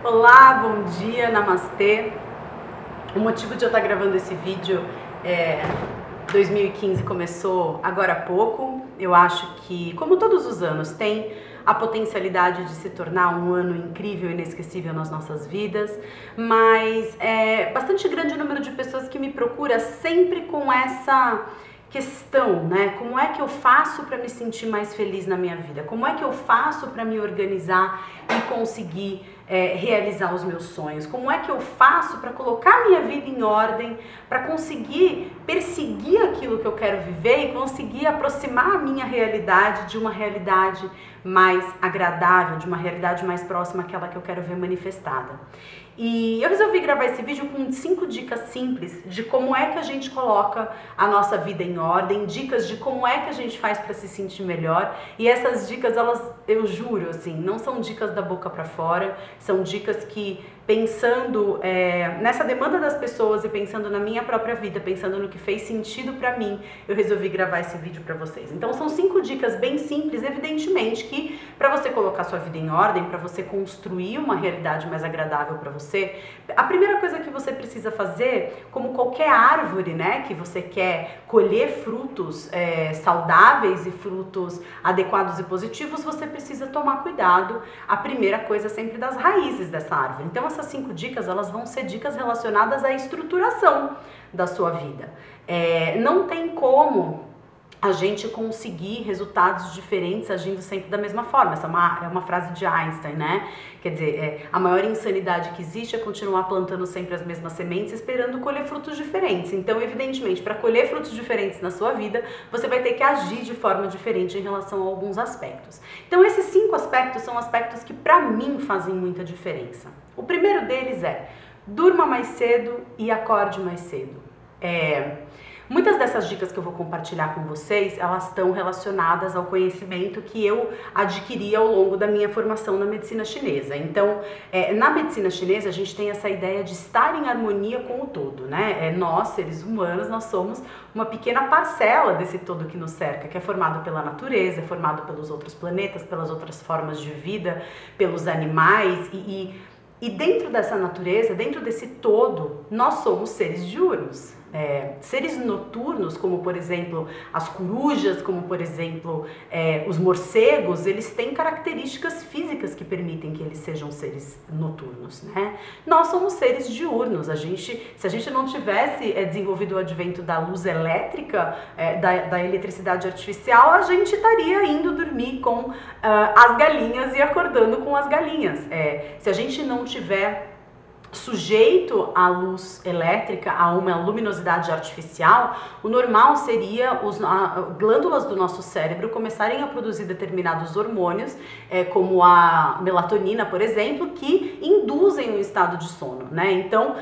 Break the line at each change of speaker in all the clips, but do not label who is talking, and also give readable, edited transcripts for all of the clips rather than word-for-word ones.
Olá, bom dia, namastê. O motivo de eu estar gravando esse vídeo é 2015 começou agora há pouco. Eu acho que, como todos os anos, tem a potencialidade de se tornar um ano incrível e inesquecível nas nossas vidas, mas é bastante grande o número de pessoas que me procura sempre com essa questão, né? Como é que eu faço para me sentir mais feliz na minha vida? Como é que eu faço para me organizar e conseguir realizar os meus sonhos? Como é que eu faço para colocar minha vida em ordem, para conseguir perseguir aquilo que eu quero viver e conseguir aproximar a minha realidade de uma realidade mais agradável, de uma realidade mais próxima àquela que eu quero ver manifestada? E eu resolvi gravar esse vídeo com 5 dicas simples de como é que a gente coloca a nossa vida em ordem, dicas de como é que a gente faz para se sentir melhor. E essas dicas, elas, eu juro, assim, não são dicas da boca para fora, são dicas que, pensando nessa demanda das pessoas e pensando na minha própria vida, pensando no que fez sentido para mim, eu resolvi gravar esse vídeo para vocês. Então são 5 dicas bem simples, evidentemente que para você colocar sua vida em ordem, para você construir uma realidade mais agradável para você, a primeira coisa que você precisa fazer, como qualquer árvore, né, que você quer colher frutos saudáveis e frutos adequados e positivos, você precisa tomar cuidado. A primeira coisa é sempre das raízes dessa árvore. Então essas 5 dicas, elas vão ser dicas relacionadas à estruturação da sua vida. Não tem como a gente conseguir resultados diferentes agindo sempre da mesma forma. Essa é uma frase de Einstein, né? Quer dizer, a maior insanidade que existe é continuar plantando sempre as mesmas sementes esperando colher frutos diferentes. Então, evidentemente, para colher frutos diferentes na sua vida, você vai ter que agir de forma diferente em relação a alguns aspectos. Então, esses 5 aspectos são aspectos que, para mim, fazem muita diferença. O primeiro deles é: durma mais cedo e acorde mais cedo. Muitas dessas dicas que eu vou compartilhar com vocês, elas estão relacionadas ao conhecimento que eu adquiri ao longo da minha formação na medicina chinesa. Então, na medicina chinesa, a gente tem essa ideia de estar em harmonia com o todo, né? Nós, seres humanos, nós somos uma pequena parcela desse todo que nos cerca, que é formado pela natureza, é formado pelos outros planetas, pelas outras formas de vida, pelos animais e dentro dessa natureza, dentro desse todo, nós somos seres diurnos. Seres noturnos, como por exemplo as corujas, como por exemplo os morcegos, eles têm características físicas que permitem que eles sejam seres noturnos, né? Nós somos seres diurnos. Se a gente não tivesse desenvolvido o advento da luz elétrica, da eletricidade artificial, a gente estaria indo dormir com as galinhas e acordando com as galinhas. Se a gente não tiver sujeito à luz elétrica, a uma luminosidade artificial, o normal seria as glândulas do nosso cérebro começarem a produzir determinados hormônios, como a melatonina, por exemplo, que induzem um estado de sono, né? Então,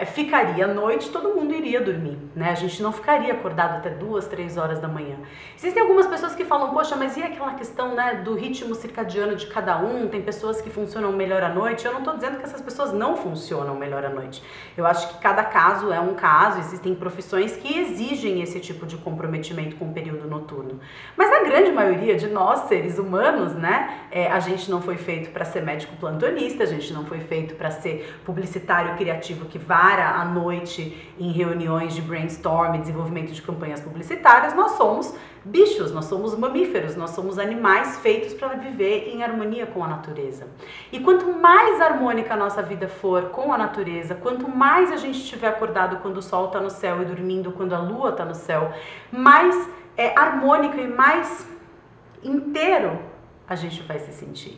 ficaria à noite, todo mundo iria dormir, né? A gente não ficaria acordado até 2, 3 horas da manhã. Existem algumas pessoas que falam: poxa, mas e aquela questão, né, do ritmo circadiano de cada um? Tem pessoas que funcionam melhor à noite. Eu não estou dizendo que essas pessoas não funcionam melhor à noite. Eu acho que cada caso é um caso, existem profissões que exigem esse tipo de comprometimento com o período noturno. Mas a grande maioria de nós, seres humanos, né, a gente não foi feito para ser médico plantonista, a gente não foi feito para ser publicitário criativo que vara à noite em reuniões de brainstorm, desenvolvimento de campanhas publicitárias. Nós somos bichos, nós somos mamíferos, nós somos animais feitos para viver em harmonia com a natureza. E quanto mais harmônica a nossa vida for com a natureza, quanto mais a gente estiver acordado quando o sol está no céu e dormindo quando a lua está no céu, mais harmônica e mais inteiro a gente vai se sentir.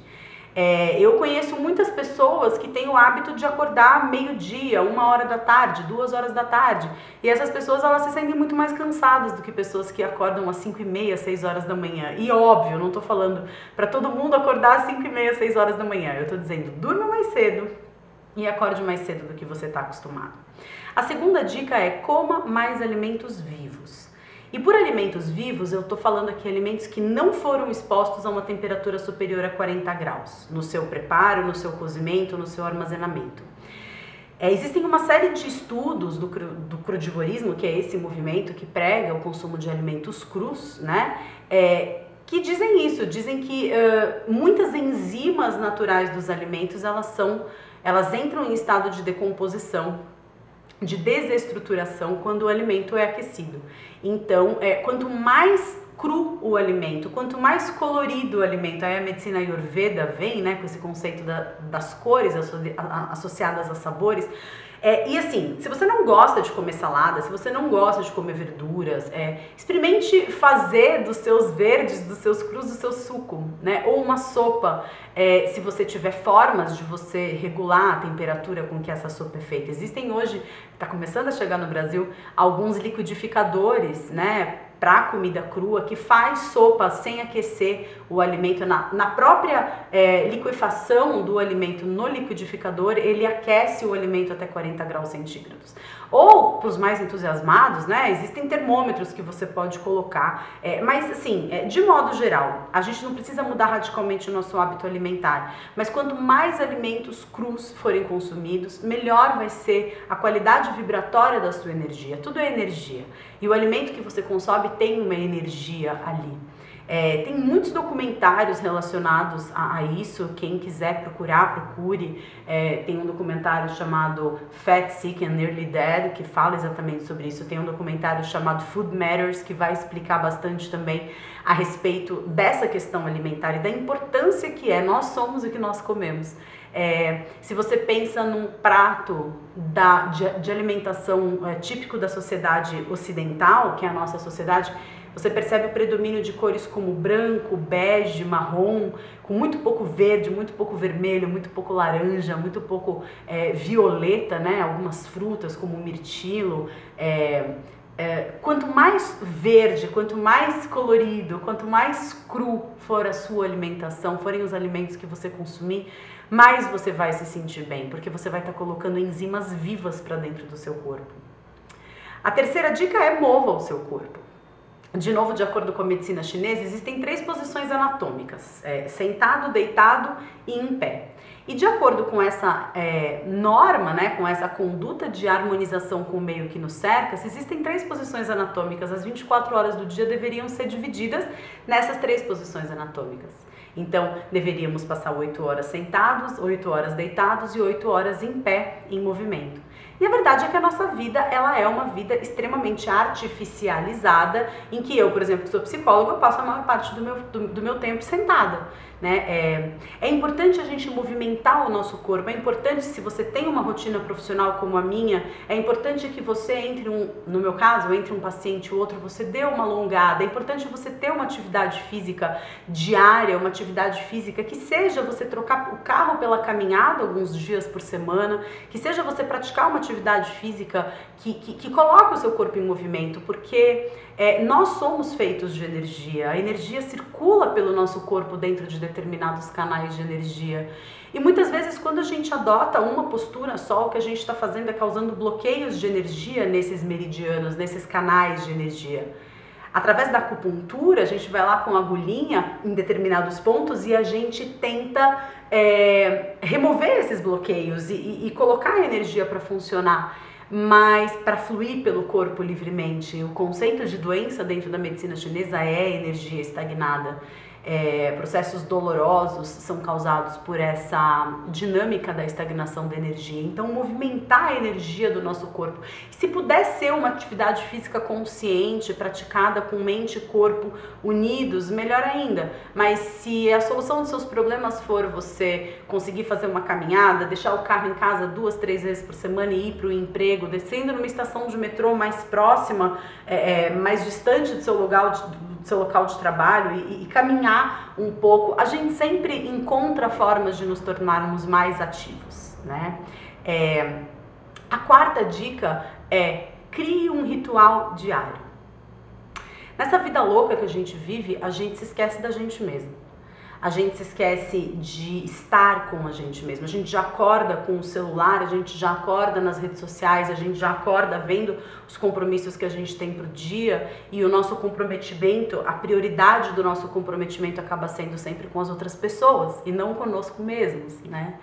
Eu conheço muitas pessoas que têm o hábito de acordar meio-dia, 1h da tarde, 2h da tarde, e essas pessoas, elas se sentem muito mais cansadas do que pessoas que acordam às 5h30, 6h da manhã. E óbvio, eu não tô falando para todo mundo acordar às 5h30, 6h da manhã, eu tô dizendo: durma mais cedo e acorde mais cedo do que você está acostumado. A segunda dica é: coma mais alimentos vivos. E por alimentos vivos, eu estou falando aqui alimentos que não foram expostos a uma temperatura superior a 40 graus, no seu preparo, no seu cozimento, no seu armazenamento. Existem uma série de estudos do crudivorismo, que é esse movimento que prega o consumo de alimentos crus, né? que dizem isso, dizem que muitas enzimas naturais dos alimentos, elas entram em estado de decomposição, de desestruturação quando o alimento é aquecido. Então, quanto mais cru o alimento, quanto mais colorido o alimento, aí a medicina Ayurveda vem, né, com esse conceito das cores associadas a sabores. E assim, se você não gosta de comer salada, se você não gosta de comer verduras, experimente fazer dos seus verdes, dos seus crus, do seu suco, né? Ou uma sopa, se você tiver formas de você regular a temperatura com que essa sopa é feita. Existem hoje, está começando a chegar no Brasil, alguns liquidificadores, né, para comida crua, que faz sopa sem aquecer o alimento. Na própria liquefação do alimento no liquidificador, ele aquece o alimento até 40 graus centígrados. Ou, para os mais entusiasmados, né, existem termômetros que você pode colocar, mas assim, de modo geral, a gente não precisa mudar radicalmente o nosso hábito alimentar, mas quanto mais alimentos crus forem consumidos, melhor vai ser a qualidade vibratória da sua energia. Tudo é energia, e o alimento que você consome tem uma energia ali. Tem muitos documentários relacionados a isso, quem quiser procurar, procure. Tem um documentário chamado Fat, Sick and Nearly Dead, que fala exatamente sobre isso. Tem um documentário chamado Food Matters, que vai explicar bastante também a respeito dessa questão alimentar e da importância que nós somos o que nós comemos. Se você pensa num prato de alimentação típico da sociedade ocidental, que é a nossa sociedade, você percebe o predomínio de cores como branco, bege, marrom, com muito pouco verde, muito pouco vermelho, muito pouco laranja, muito pouco violeta, né? Algumas frutas como mirtilo. Quanto mais verde, quanto mais colorido, quanto mais cru for a sua alimentação, forem os alimentos que você consumir, mais você vai se sentir bem, porque você vai estar colocando enzimas vivas para dentro do seu corpo. A terceira dica é mova o seu corpo. De novo, de acordo com a medicina chinesa, existem 3 posições anatômicas, sentado, deitado e em pé. E de acordo com essa norma, né, com essa conduta de harmonização com o meio que nos cerca, existem 3 posições anatômicas. As 24 horas do dia deveriam ser divididas nessas 3 posições anatômicas. Então, deveríamos passar 8 horas sentados, 8 horas deitados e 8 horas em pé, em movimento. E a verdade é que a nossa vida, ela é uma vida extremamente artificializada, em que eu, por exemplo, que sou psicóloga, eu passo a maior parte do meu tempo sentada, né? É importante a gente movimentar o nosso corpo, é importante, se você tem uma rotina profissional como a minha, é importante que você no meu caso, entre um paciente e outro, você dê uma alongada, é importante você ter uma atividade física diária, uma atividade física que seja você trocar o carro pela caminhada alguns dias por semana, que seja você praticar uma atividade física que coloque o seu corpo em movimento, porque nós somos feitos de energia, a energia circula pelo nosso corpo dentro de determinados canais de energia. E muitas vezes, quando a gente adota uma postura só, o que a gente está fazendo é causando bloqueios de energia nesses meridianos, nesses canais de energia. Através da acupuntura, a gente vai lá com a agulhinha em determinados pontos e a gente tenta remover esses bloqueios e colocar a energia para funcionar, mas para fluir pelo corpo livremente. O conceito de doença dentro da medicina chinesa é energia estagnada. Processos dolorosos são causados por essa dinâmica da estagnação da energia. Então, movimentar a energia do nosso corpo, se puder ser uma atividade física consciente, praticada com mente e corpo unidos, melhor ainda. Mas se a solução dos seus problemas for você conseguir fazer uma caminhada, deixar o carro em casa 2, 3 vezes por semana e ir para o emprego, descendo numa estação de metrô mais próxima, mais distante do seu local de trabalho e caminhar um pouco, a gente sempre encontra formas de nos tornarmos mais ativos, né? A quarta dica é: crie um ritual diário. Nessa vida louca que a gente vive, a gente se esquece da gente mesmo. A gente se esquece de estar com a gente mesmo. A gente já acorda com o celular, a gente já acorda nas redes sociais, a gente já acorda vendo os compromissos que a gente tem pro dia, e o nosso comprometimento, a prioridade do nosso comprometimento acaba sendo sempre com as outras pessoas e não conosco mesmos, né?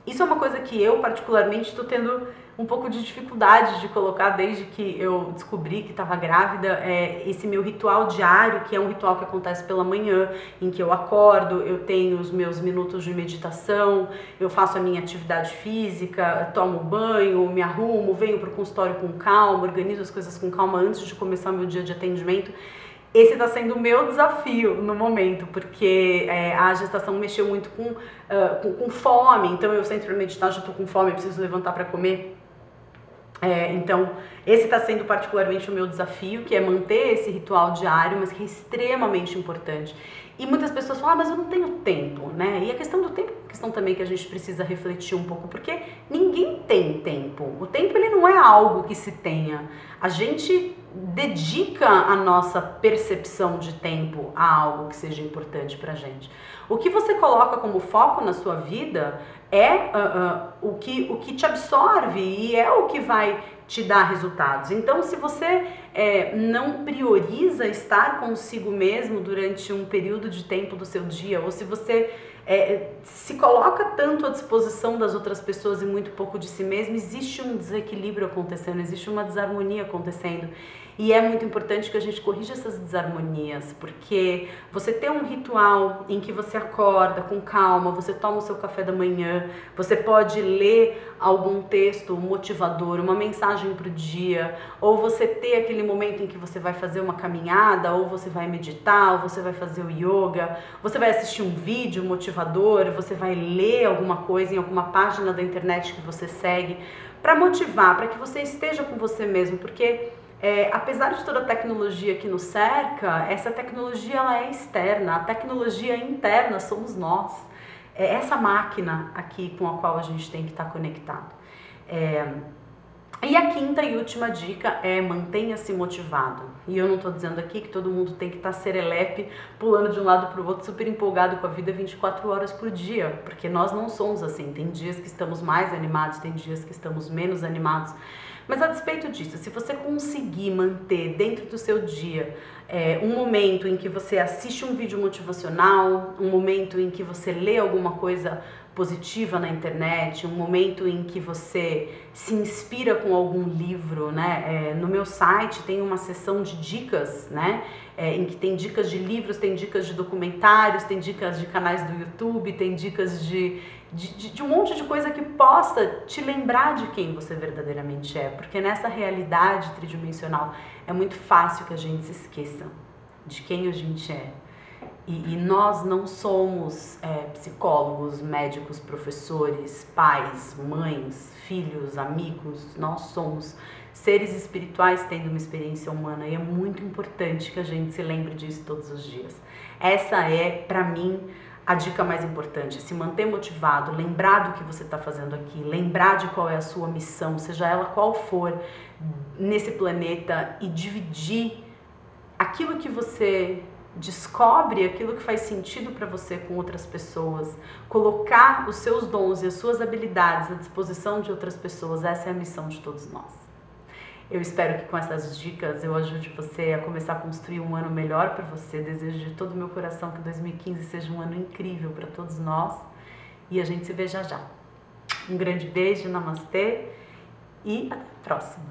Isso é uma coisa que eu particularmente estou tendo um pouco de dificuldade de colocar desde que eu descobri que estava grávida, esse meu ritual diário, que é um ritual que acontece pela manhã, em que eu acordo, eu tenho os meus minutos de meditação, eu faço a minha atividade física, tomo banho, me arrumo, venho para o consultório com calma, organizo as coisas com calma antes de começar o meu dia de atendimento. Esse está sendo o meu desafio no momento, porque a gestação mexeu muito com fome, então eu sempre meditar, já estou com fome, preciso levantar para comer. Então, esse está sendo particularmente o meu desafio, que é manter esse ritual diário, mas que é extremamente importante. E muitas pessoas falam, mas eu não tenho tempo, né? E a questão do tempo é uma questão também que a gente precisa refletir um pouco, porque ninguém tem tempo. O tempo, ele não é algo que se tenha. A gente dedica a nossa percepção de tempo a algo que seja importante pra gente. O que você coloca como foco na sua vida é o que te absorve e é o que vai te dar resultados. Então, se você não prioriza estar consigo mesmo durante um período de tempo do seu dia, ou se você se coloca tanto à disposição das outras pessoas e muito pouco de si mesmo, existe um desequilíbrio acontecendo, existe uma desarmonia acontecendo. E é muito importante que a gente corrija essas desarmonias, porque você ter um ritual em que você acorda com calma, você toma o seu café da manhã, você pode ler algum texto motivador, uma mensagem para o dia, ou você ter aquele momento em que você vai fazer uma caminhada, ou você vai meditar, ou você vai fazer o yoga, você vai assistir um vídeo motivador, você vai ler alguma coisa em alguma página da internet que você segue, para motivar, para que você esteja com você mesmo, porque apesar de toda a tecnologia que nos cerca, essa tecnologia ela é externa, a tecnologia interna somos nós. É essa máquina aqui com a qual a gente tem que estar conectado. E a quinta e última dica é mantenha-se motivado. E eu não estou dizendo aqui que todo mundo tem que estar serelepe, pulando de um lado para o outro, super empolgado com a vida 24 horas por dia, porque nós não somos assim. Tem dias que estamos mais animados, tem dias que estamos menos animados. Mas a despeito disso, se você conseguir manter dentro do seu dia um momento em que você assiste um vídeo motivacional, um momento em que você lê alguma coisa positiva na internet, um momento em que você se inspira com algum livro, né? No meu site tem uma seção de dicas, né? Em que tem dicas de livros, tem dicas de documentários, tem dicas de canais do YouTube, tem dicas de um monte de coisa que possa te lembrar de quem você verdadeiramente é, porque nessa realidade tridimensional é muito fácil que a gente se esqueça de quem a gente é. E nós não somos psicólogos, médicos, professores, pais, mães, filhos, amigos. Nós somos seres espirituais tendo uma experiência humana e é muito importante que a gente se lembre disso todos os dias. Essa é, para mim, a dica mais importante, se manter motivado, lembrar do que você está fazendo aqui, lembrar de qual é a sua missão, seja ela qual for nesse planeta, e dividir aquilo que você descobre, aquilo que faz sentido para você com outras pessoas, colocar os seus dons e as suas habilidades à disposição de outras pessoas. Essa é a missão de todos nós. Eu espero que com essas dicas eu ajude você a começar a construir um ano melhor para você. Desejo de todo o meu coração que 2015 seja um ano incrível para todos nós e a gente se vê já já. Um grande beijo, namastê e até a próxima.